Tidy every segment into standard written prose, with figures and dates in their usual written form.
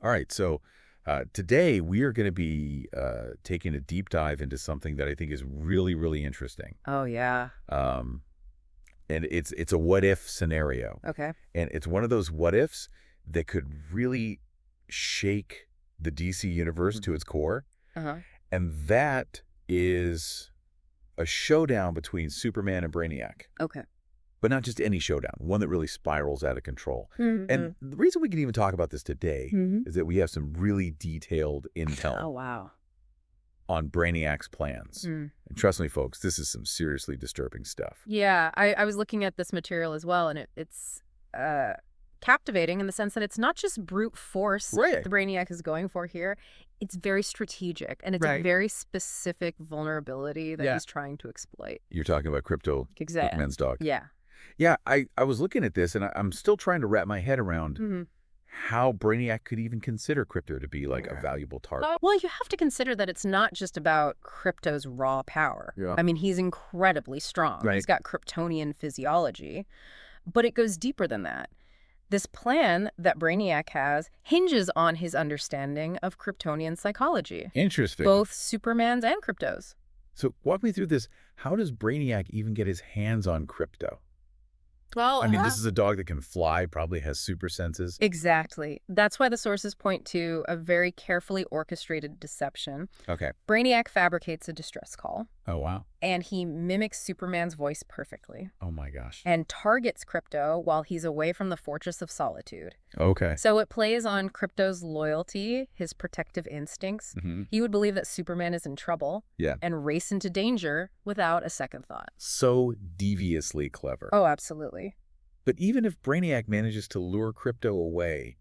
All right, so today we are going to be taking a deep dive into something that I think is really, really interesting. Oh, yeah. Um, and it's a what if scenario, Okay. and it's one of those what ifs that could really shake the DC universe to its core, Uh-huh. and that is a showdown between Superman and Brainiac. Okay. But not just any showdown, one that really spirals out of control. And Mm-hmm. the reason we can even talk about this today Mm-hmm. is that we have some really detailed intel Oh, wow. on Brainiac's plans. Mm. And trust me, folks, this is some seriously disturbing stuff. Yeah, I was looking at this material as well, and it's captivating in the sense that it's not just brute force Right. the Brainiac is going for here. It's very strategic, and it's a Right. very specific vulnerability that Yeah. he's trying to exploit. You're talking about Krypto, Exactly. Superman's dog. Yeah. Yeah, I was looking at this, and I'm still trying to wrap my head around Mm-hmm. how Brainiac could even consider Krypto to be like a valuable target. Well, you have to consider that it's not just about Krypto's raw power. Yeah. I mean, he's incredibly strong. Right. He's got Kryptonian physiology, but it goes deeper than that. This plan that Brainiac has hinges on his understanding of Kryptonian psychology, Interesting. both Superman's and Krypto's. So walk me through this. How does Brainiac even get his hands on Krypto? Well, I mean, this is a dog that can fly, probably has super senses. exactly. That's why the sources point to a very carefully orchestrated deception. Okay. Brainiac fabricates a distress call, Oh, wow. and he mimics Superman's voice perfectly Oh, my gosh. and targets Krypto while he's away from the Fortress of Solitude. Okay. So it plays on Krypto's loyalty, his protective instincts. Mm-hmm. He would believe that Superman is in trouble Yeah. and race into danger without a second thought. So deviously clever. Oh, absolutely. But even if Brainiac manages to lure Krypto away,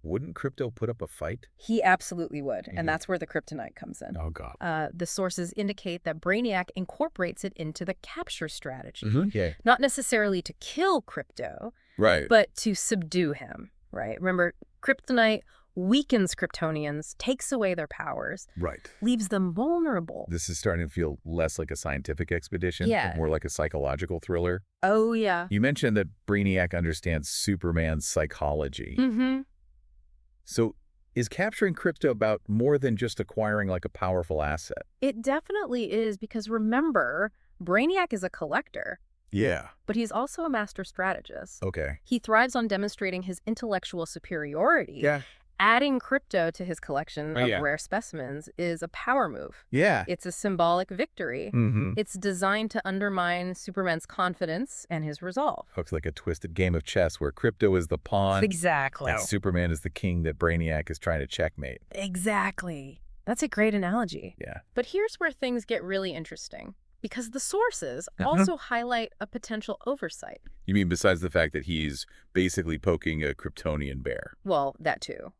wouldn't Krypto put up a fight? He absolutely would, Mhm. and that's where the kryptonite comes in. Oh, God. The sources indicate that Brainiac incorporates it into the capture strategy, Yeah. not necessarily to kill Krypto, Right. but to subdue him, right? Remember, kryptonite weakens Kryptonians, takes away their powers, Right. leaves them vulnerable. This is starting to feel less like a scientific expedition, Yeah. and more like a psychological thriller. Oh, yeah. You mentioned that Brainiac understands Superman's psychology. Mm-hmm. So is capturing Krypto about more than just acquiring like a powerful asset? It definitely is, because remember, Brainiac is a collector, Yeah. but he's also a master strategist. Okay. He thrives on demonstrating his intellectual superiority. Yeah. Adding Krypto to his collection Oh, of yeah. rare specimens is a power move. Yeah. It's a symbolic victory. Mm-hmm. It's designed to undermine Superman's confidence and his resolve. Looks like a twisted game of chess where Krypto is the pawn Exactly. and Superman is the king that Brainiac is trying to checkmate. Exactly. That's a great analogy. Yeah. But here's where things get really interesting, because the sources Uh-huh. also highlight a potential oversight. You mean besides the fact that he's basically poking a Kryptonian bear? Well, that too.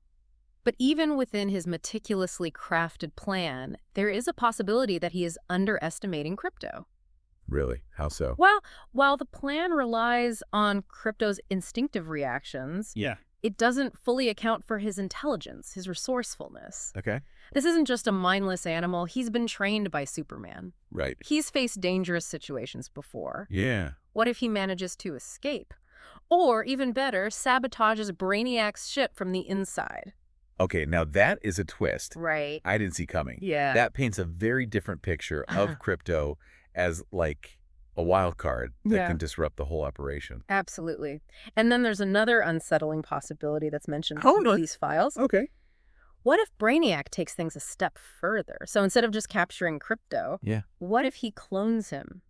But even within his meticulously crafted plan, there is a possibility that he is underestimating Krypto. Really? How so? Well, while the plan relies on Krypto's instinctive reactions, Yeah. it doesn't fully account for his intelligence, his resourcefulness. Okay. This isn't just a mindless animal. He's been trained by Superman. Right. He's faced dangerous situations before. Yeah. What if he manages to escape? Or, even better, sabotages Brainiac's ship from the inside? Okay, now that is a twist Right. I didn't see coming. Yeah. That paints a very different picture of Krypto as like a wild card that Yeah. can disrupt the whole operation. Absolutely. And then there's another unsettling possibility that's mentioned Oh, in no. these files. Okay. What if Brainiac takes things a step further? So instead of just capturing Krypto, Yeah. what if he clones him?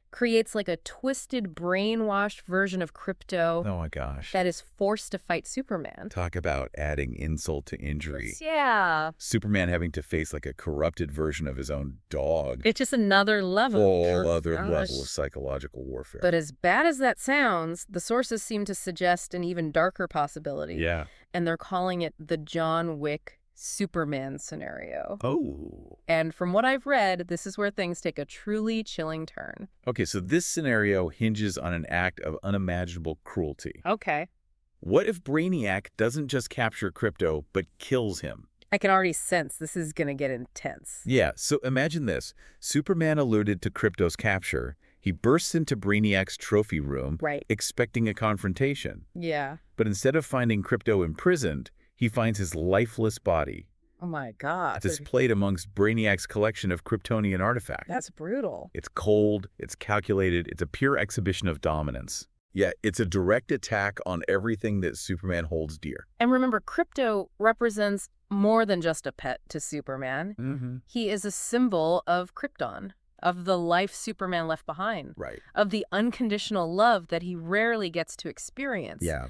Creates like a twisted, brainwashed version of Krypto Oh my gosh. that is forced to fight Superman. Talk about adding insult to injury. Yeah. Superman having to face like a corrupted version of his own dog. It's just another level. Whole other Gosh. level of psychological warfare. But as bad as that sounds, the sources seem to suggest an even darker possibility. yeah. And they're calling it the John Wick Superman scenario. Oh. And from what I've read, this is where things take a truly chilling turn. Okay, so this scenario hinges on an act of unimaginable cruelty. Okay. What if Brainiac doesn't just capture Krypto, but kills him? I can already sense this is going to get intense. Yeah, so imagine this. Superman alluded to Krypto's capture. He bursts into Brainiac's trophy room, Right. expecting a confrontation. Yeah. But instead of finding Krypto imprisoned, he finds his lifeless body Oh my God. displayed amongst Brainiac's collection of Kryptonian artifacts. That's brutal. It's cold, it's calculated, it's a pure exhibition of dominance. Yeah, it's a direct attack on everything that Superman holds dear. And remember, Krypto represents more than just a pet to Superman. Mm-hmm. He is a symbol of Krypton, of the life Superman left behind, Right. of the unconditional love that he rarely gets to experience. Yeah.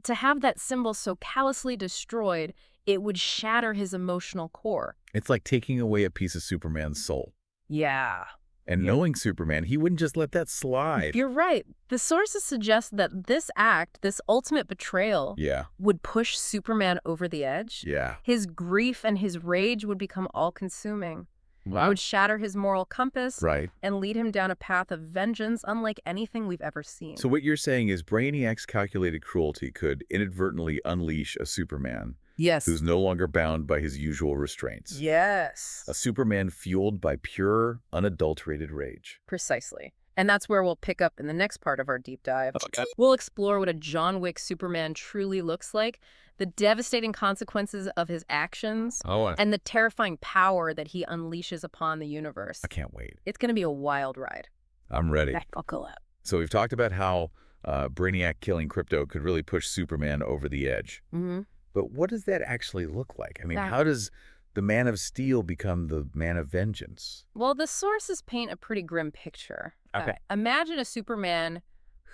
To have that symbol so callously destroyed, it would shatter his emotional core. It's like taking away a piece of Superman's soul. Yeah. And knowing Superman, he wouldn't just let that slide. You're right. The sources suggest that this act, this ultimate betrayal, Yeah. would push Superman over the edge. Yeah. His grief and his rage would become all-consuming. It Wow. would shatter his moral compass Right. and lead him down a path of vengeance unlike anything we've ever seen. So what you're saying is Brainiac's calculated cruelty could inadvertently unleash a Superman Yes. who's no longer bound by his usual restraints. Yes. A Superman fueled by pure, unadulterated rage. Precisely. And that's where we'll pick up in the next part of our deep dive. Okay. We'll explore what a John Wick Superman truly looks like, the devastating consequences of his actions, and the terrifying power that he unleashes upon the universe. I can't wait. It's going to be a wild ride. I'm ready. Buckle up. So we've talked about how Brainiac killing Krypto could really push Superman over the edge. Mm-hmm. But what does that actually look like? I mean, That- how does the Man of Steel become the Man of Vengeance? Well, the sources paint a pretty grim picture. Okay. Imagine a Superman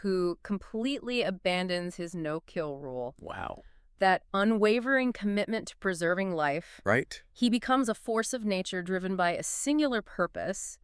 who completely abandons his no-kill rule, Wow. that unwavering commitment to preserving life. Right? He becomes a force of nature driven by a singular purpose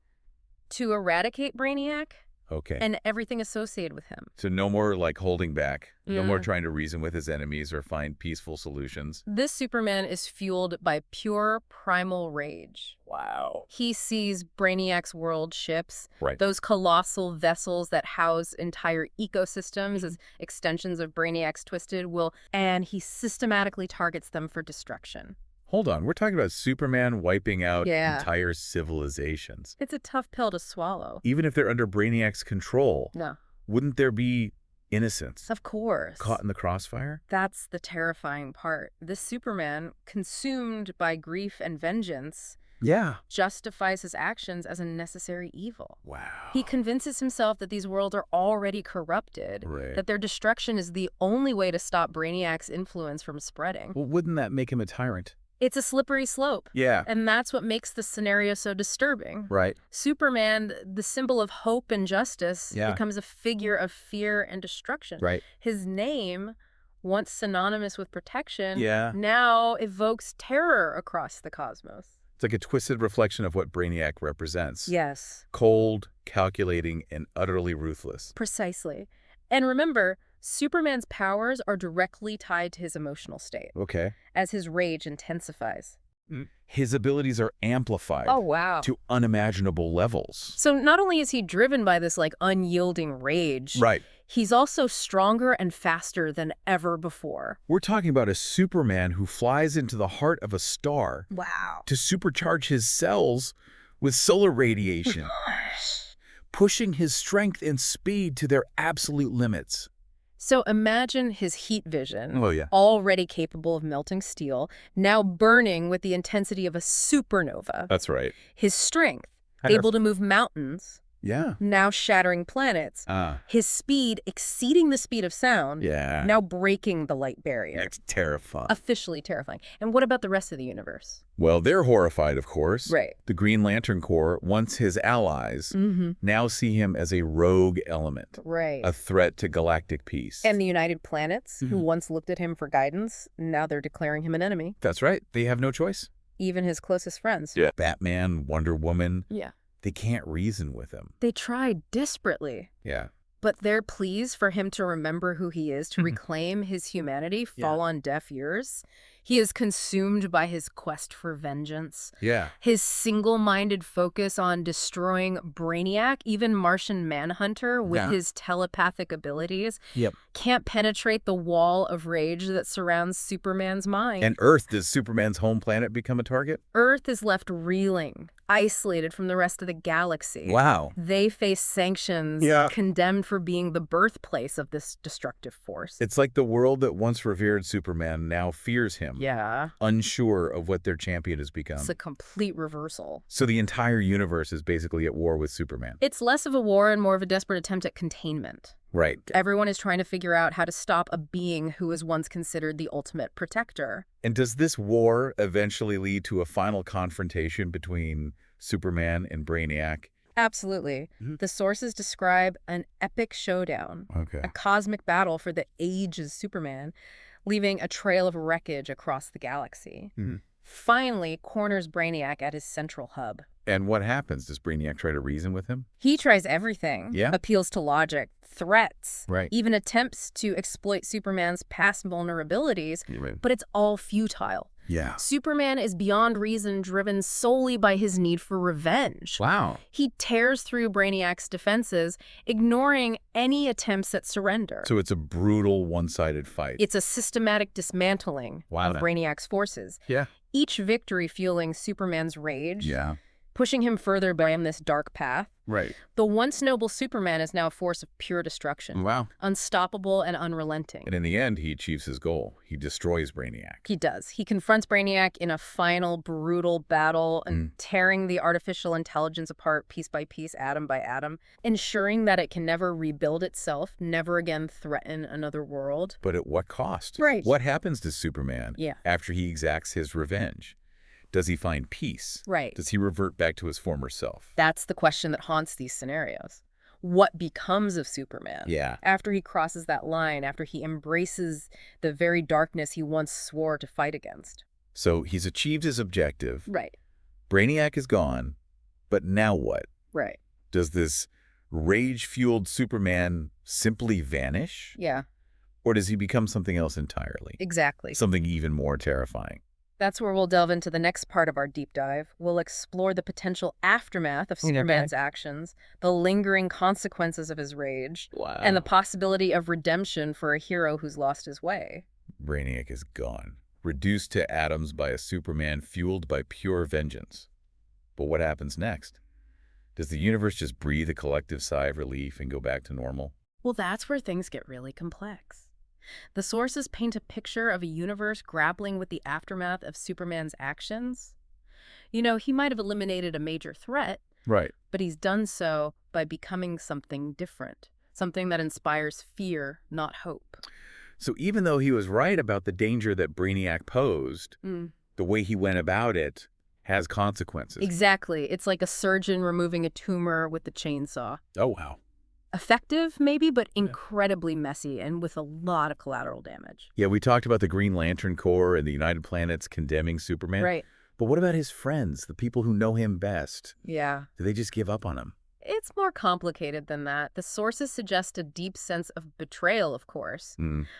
to eradicate Brainiac Okay. and everything associated with him. So no more like holding back, no more Yeah. trying to reason with his enemies or find peaceful solutions. This Superman is fueled by pure primal rage. Wow. He sees Brainiac's world ships, Right. those colossal vessels that house entire ecosystems as extensions of Brainiac's twisted will, and he systematically targets them for destruction. Hold on, we're talking about Superman wiping out Yeah. entire civilizations. It's a tough pill to swallow. Even if they're under Brainiac's control, No, wouldn't there be innocents of course. caught in the crossfire? That's the terrifying part. This Superman, consumed by grief and vengeance, Yeah. justifies his actions as a necessary evil. Wow. He convinces himself that these worlds are already corrupted, Right. that their destruction is the only way to stop Brainiac's influence from spreading. Well, wouldn't that make him a tyrant? It's a slippery slope. Yeah. And that's what makes the scenario so disturbing. Right. Superman, the symbol of hope and justice, Yeah. becomes a figure of fear and destruction. Right. His name, once synonymous with protection, Yeah. now evokes terror across the cosmos. It's like a twisted reflection of what Brainiac represents. Yes, Cold, calculating, and utterly ruthless. precisely. And remember, Superman's powers are directly tied to his emotional state Okay. as his rage intensifies. His abilities are amplified wow. to unimaginable levels. So not only is he driven by this unyielding rage, Right. he's also stronger and faster than ever before. We're talking about a Superman who flies into the heart of a star Wow. to supercharge his cells with solar radiation, pushing his strength and speed to their absolute limits. So imagine his heat vision, Oh, yeah. already capable of melting steel, now burning with the intensity of a supernova. That's right. His strength, I never- able to move mountains, Yeah. now shattering planets. His speed exceeding the speed of sound, Yeah. now breaking the light barrier. It's terrifying. Officially terrifying. And what about the rest of the universe? Well, they're horrified, of course. Right. The Green Lantern Corps, once his allies, Mm-hmm. now see him as a rogue element, Right. a threat to galactic peace. And the United Planets, who Mhm. once looked at him for guidance, now they're declaring him an enemy. That's right. They have no choice. Even his closest friends. Batman, Wonder Woman, Yeah. they can't reason with him. They tried desperately. Yeah. But their pleas for him to remember who he is, to Mhm. reclaim his humanity, fall on deaf ears. He is consumed by his quest for vengeance. Yeah. His single-minded focus on destroying Brainiac, even Martian Manhunter, with Yeah. his telepathic abilities, Yep. can't penetrate the wall of rage that surrounds Superman's mind. And Earth, does Superman's home planet become a target? Earth is left reeling, isolated from the rest of the galaxy. Wow. They face sanctions, condemned for being the birthplace of this destructive force. It's like the world that once revered Superman now fears him. Yeah. Unsure of what their champion has become. It's a complete reversal. So the entire universe is basically at war with Superman. It's less of a war and more of a desperate attempt at containment. Right. Everyone is trying to figure out how to stop a being who was once considered the ultimate protector. And does this war eventually lead to a final confrontation between Superman and Brainiac? Absolutely. The sources describe an epic showdown, Okay. a cosmic battle for the age's Superman, leaving a trail of wreckage across the galaxy. Finally corners Brainiac at his central hub. And what happens? Does Brainiac try to reason with him? He tries everything. Yeah. Appeals to logic, threats, Right. even attempts to exploit Superman's past vulnerabilities, but it's all futile. Yeah. Superman is beyond reason, driven solely by his need for revenge. Wow. He tears through Brainiac's defenses, ignoring any attempts at surrender. So it's a brutal one-sided fight. It's a systematic dismantling of Brainiac's forces. Yeah. Each victory fueling Superman's rage, Yeah. pushing him further down this dark path. Right. The once noble Superman is now a force of pure destruction, Wow. unstoppable and unrelenting. And in the end, he achieves his goal. He destroys Brainiac. He does. He confronts Brainiac in a final, brutal battle, and tearing the artificial intelligence apart piece by piece, atom by atom, ensuring that it can never rebuild itself, never again threaten another world. But at what cost? Right. What happens to Superman Yeah. after he exacts his revenge? Does he find peace? Right. Does he revert back to his former self? That's the question that haunts these scenarios. What becomes of Superman? Yeah. After he crosses that line, after he embraces the very darkness he once swore to fight against. So he's achieved his objective. Right. Brainiac is gone. But now what? Right. Does this rage-fueled Superman simply vanish? Yeah, Or does he become something else entirely? exactly. Something even more terrifying. That's where we'll delve into the next part of our deep dive. We'll explore the potential aftermath of Superman's actions, the lingering consequences of his rage, Wow. and the possibility of redemption for a hero who's lost his way. Brainiac is gone, reduced to atoms by a Superman fueled by pure vengeance. But what happens next? Does the universe just breathe a collective sigh of relief and go back to normal? Well, that's where things get really complex. The sources paint a picture of a universe grappling with the aftermath of Superman's actions. You know, he might have eliminated a major threat, Right. but he's done so by becoming something different, something that inspires fear, not hope. So even though he was right about the danger that Brainiac posed, the way he went about it has consequences. Exactly. It's like a surgeon removing a tumor with the chainsaw. Oh, wow. Effective, maybe, but incredibly messy and with a lot of collateral damage. Yeah, we talked about the Green Lantern Corps and the United Planets condemning Superman. Right. But what about his friends, the people who know him best? Yeah. Do they just give up on him? It's more complicated than that. The sources suggest a deep sense of betrayal, of course.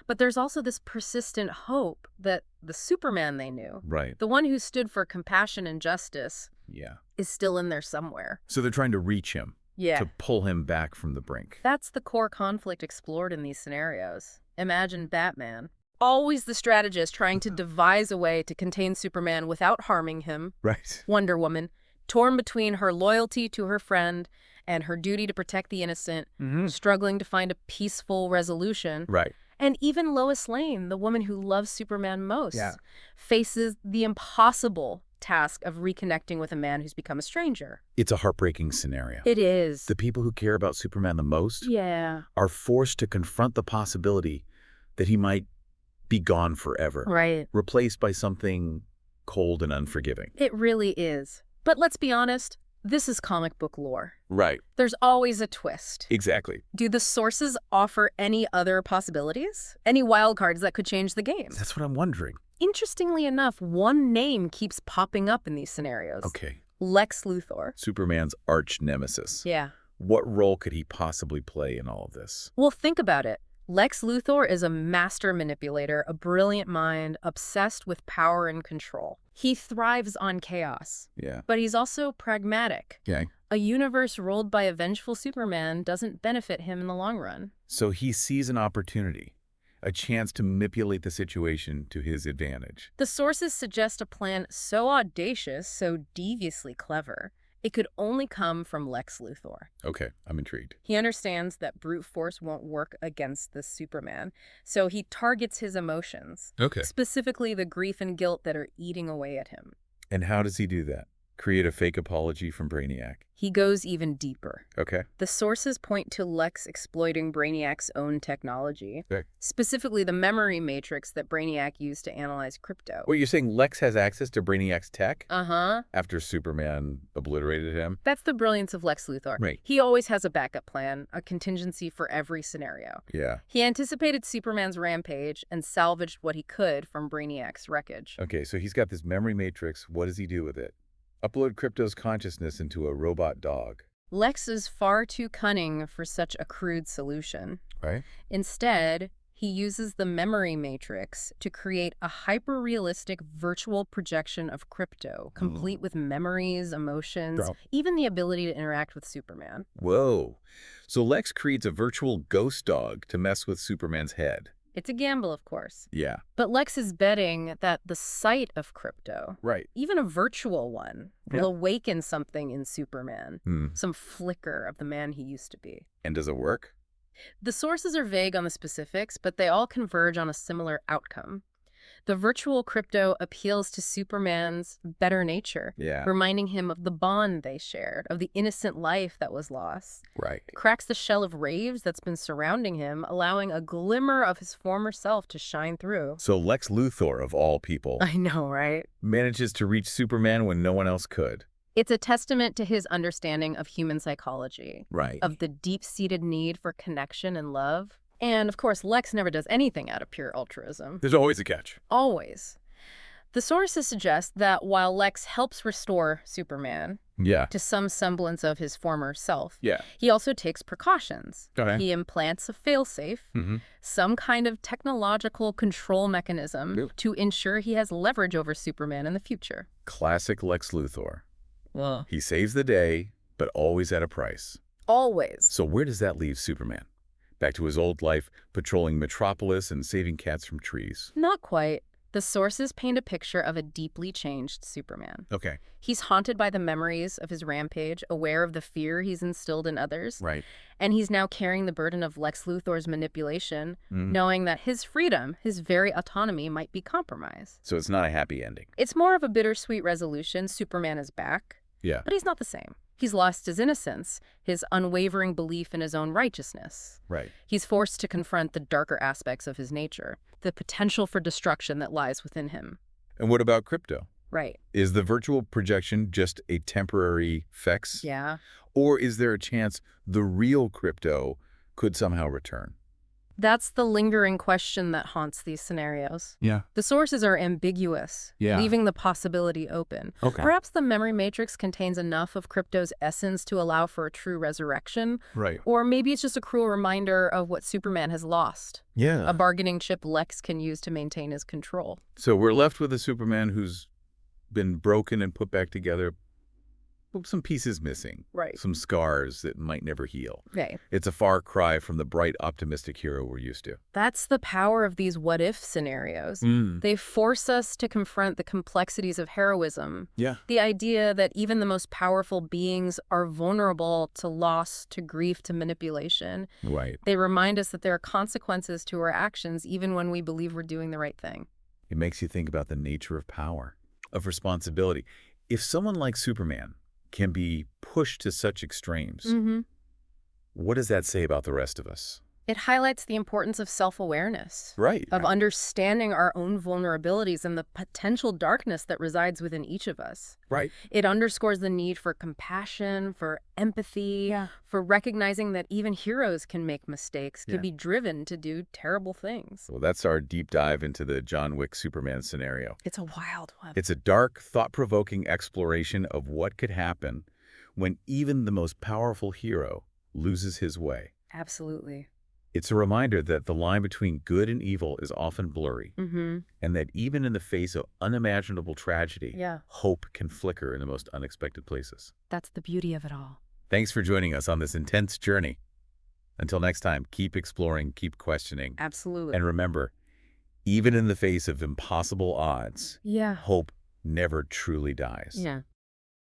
But there's also this persistent hope that the Superman they knew, Right. the one who stood for compassion and justice, Yeah. is still in there somewhere. So they're trying to reach him. Yeah. To pull him back from the brink. That's the core conflict explored in these scenarios. Imagine Batman, always the strategist trying to devise a way to contain Superman without harming him. Right. Wonder Woman, torn between her loyalty to her friend and her duty to protect the innocent, struggling to find a peaceful resolution. Right. And even Lois Lane, the woman who loves Superman most, faces the impossible task of reconnecting with a man who's become a stranger. It's a heartbreaking scenario. It is. The people who care about Superman the most Yeah. are forced to confront the possibility that he might be gone forever. Right. Replaced by something cold and unforgiving. It really is. But let's be honest, this is comic book lore. Right. There's always a twist. Exactly. Do the sources offer any other possibilities? Any wild cards that could change the game? That's what I'm wondering. Interestingly enough, one name keeps popping up in these scenarios. Okay. Lex Luthor. Superman's arch nemesis. Yeah. What role could he possibly play in all of this? Well, think about it. Lex Luthor is a master manipulator, a brilliant mind, obsessed with power and control. He thrives on chaos. Yeah. But he's also pragmatic. Okay. A universe ruled by a vengeful Superman doesn't benefit him in the long run. So he sees an opportunity. A chance to manipulate the situation to his advantage. The sources suggest a plan so audacious, so deviously clever, it could only come from Lex Luthor. Okay, I'm intrigued. He understands that brute force won't work against the Superman, so he targets his emotions, Okay. specifically the grief and guilt that are eating away at him. And how does he do that? Create a fake apology from Brainiac. He goes even deeper. Okay. The sources point to Lex exploiting Brainiac's own technology, Okay. specifically the memory matrix that Brainiac used to analyze Krypto. Wait, you're saying Lex has access to Brainiac's tech Uh-huh. after Superman obliterated him? That's the brilliance of Lex Luthor. Right. He always has a backup plan, a contingency for every scenario. Yeah. He anticipated Superman's rampage and salvaged what he could from Brainiac's wreckage. Okay, so he's got this memory matrix. What does he do with it? Upload Krypto's consciousness into a robot dog. Lex is far too cunning for such a crude solution. Right? Instead, he uses the memory matrix to create a hyper-realistic virtual projection of Krypto, complete with memories, emotions, Bro. even the ability to interact with Superman. Whoa. So Lex creates a virtual ghost dog to mess with Superman's head. It's a gamble, of course. Yeah. But Lex is betting that the sight of Krypto, Right. even a virtual one, will Yeah. awaken something in Superman, Hmm. some flicker of the man he used to be. And does it work? The sources are vague on the specifics, but they all converge on a similar outcome. The virtual Krypto appeals to Superman's better nature, Yeah. reminding him of the bond they shared, of the innocent life that was lost. Right. It cracks the shell of raves that's been surrounding him, allowing a glimmer of his former self to shine through. So Lex Luthor, of all people, I know, right? manages to reach Superman when no one else could. It's a testament to his understanding of human psychology, Right. of the deep-seated need for connection and love. And, of course, Lex never does anything out of pure altruism. There's always a catch. Always. The sources suggest that while Lex helps restore Superman Yeah. to some semblance of his former self, Yeah. he also takes precautions. Okay. He implants a failsafe, Mm-hmm. some kind of technological control mechanism Yep. to ensure he has leverage over Superman in the future. Classic Lex Luthor. Well, He saves the day, but always at a price. always. So where does that leave Superman? Back to his old life, patrolling Metropolis and saving cats from trees. Not quite. The sources paint a picture of a deeply changed Superman. Okay. He's haunted by the memories of his rampage, aware of the fear he's instilled in others, Right. and he's now carrying the burden of Lex Luthor's manipulation, Mhm. knowing that his freedom, his very autonomy, might be compromised. So it's not a happy ending. It's more of a bittersweet resolution. Superman is back, Yeah. but he's not the same. He's lost his innocence, his unwavering belief in his own righteousness. Right. He's forced to confront the darker aspects of his nature, the potential for destruction that lies within him. And what about Krypto? Right. Is the virtual projection just a temporary fix? Yeah. Or is there a chance the real Krypto could somehow return? That's the lingering question that haunts these scenarios. Yeah. The sources are ambiguous, Yeah. leaving the possibility open. Okay. Perhaps the memory matrix contains enough of Krypto's essence to allow for a true resurrection, Right. or maybe it's just a cruel reminder of what Superman has lost, Yeah. a bargaining chip Lex can use to maintain his control. So we're left with a Superman who's been broken and put back together, but some pieces missing. Right. Some scars that might never heal. Okay. It's a far cry from the bright, optimistic hero we're used to. That's the power of these what-if scenarios. They force us to confront the complexities of heroism. Yeah. The idea that even the most powerful beings are vulnerable to loss, to grief, to manipulation. Right. They remind us that there are consequences to our actions even when we believe we're doing the right thing. It makes you think about the nature of power, of responsibility. If someone like Superman can be pushed to such extremes, what does that say about the rest of us? It highlights the importance of self-awareness, Right. of understanding our own vulnerabilities and the potential darkness that resides within each of us. Right. It underscores the need for compassion, for empathy, for recognizing that even heroes can make mistakes, can be driven to do terrible things. Well, that's our deep dive into the John Wick Superman scenario. It's a wild one. It's a dark, thought-provoking exploration of what could happen when even the most powerful hero loses his way. Absolutely. It's a reminder that the line between good and evil is often blurry, and that even in the face of unimaginable tragedy, hope can flicker in the most unexpected places. That's the beauty of it all. Thanks for joining us on this intense journey. Until next time, keep exploring, keep questioning. Absolutely. And remember, even in the face of impossible odds, Yeah. hope never truly dies. Yeah.